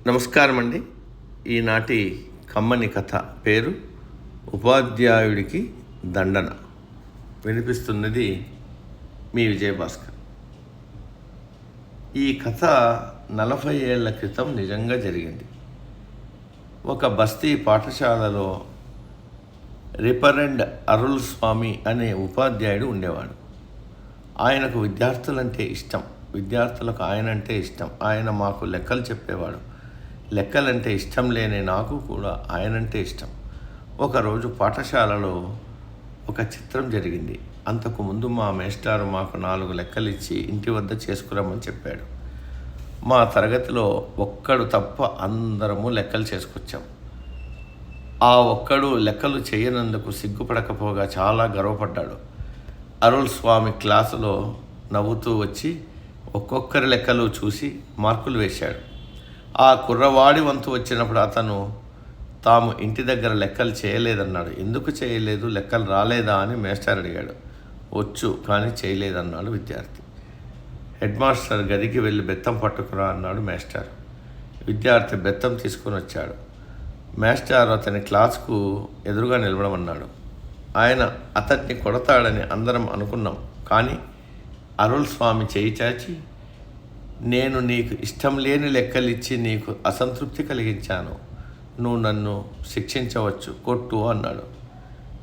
నమస్కారం అండి. ఈనాటి కమ్మని కథ పేరు ఉపాధ్యాయుడికి దండన. వినిపిస్తున్నది మీ విజయభాస్కర్. ఈ కథ 40 ఏళ్ల క్రితం నిజంగా జరిగింది. ఒక బస్తీ పాఠశాలలో రిపరెండ్ అరుళ్ స్వామి అనే ఉపాధ్యాయుడు ఉండేవాడు. ఆయనకు విద్యార్థులకు ఆయన అంటే ఇష్టం. ఆయన మాకు లెక్కలు చెప్పేవాడు. లెక్కలంటే ఇష్టం లేని నాకు కూడా ఆయనంటే ఇష్టం. ఒకరోజు పాఠశాలలో ఒక చిత్రం జరిగింది. అంతకుముందు మా మేస్టారు మాకు 4 లెక్కలు ఇచ్చి ఇంటి వద్ద చేసుకురమ్మని చెప్పాడు. మా తరగతిలో ఒక్కడు తప్ప అందరము లెక్కలు చేసుకొచ్చాం. ఆ ఒక్కడు లెక్కలు చేయనందుకు సిగ్గుపడకపోగా చాలా గర్వపడ్డాడు. అరుళ్ స్వామి క్లాసులో నవ్వుతూ వచ్చి ఒక్కొక్కరి లెక్కలు చూసి మార్కులు వేశాడు. ఆ కుర్రవాడి వంతు వచ్చినప్పుడు అతను తాము ఇంటి దగ్గర లెక్కలు చేయలేదన్నాడు. ఎందుకు చేయలేదు, లెక్కలు రాలేదా అని మేస్టర్ అడిగాడు. వచ్చు కానీ చేయలేదన్నాడు విద్యార్థి. హెడ్ మాస్టర్ గదికి వెళ్ళి బెత్తం పట్టుకురా అన్నాడు మేస్టర్. విద్యార్థి బెత్తం తీసుకుని వచ్చాడు. మేస్టర్ అతని క్లాస్కు ఎదురుగా నిలబడమన్నాడు. ఆయన అతన్ని కొడతాడని అందరం అనుకున్నాం. కానీ అరుళ్ స్వామి చేయి చాచి, నేను నీకు ఇష్టం లేని లెక్కలిచ్చి నీకు అసంతృప్తి కలిగించాను, నువ్వు నన్ను శిక్షించవచ్చు, కొట్టు అన్నాడు.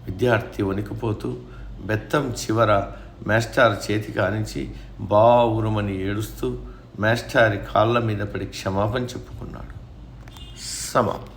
విద్యార్థి వణికిపోతూ బెత్తం చివర మేస్టార్ చేతికి ఆనించి బావురుమని ఏడుస్తూ మేస్టారి కాళ్ళ మీద పడి క్షమాపణ చెప్పుకున్నాడు. సమాప్తం.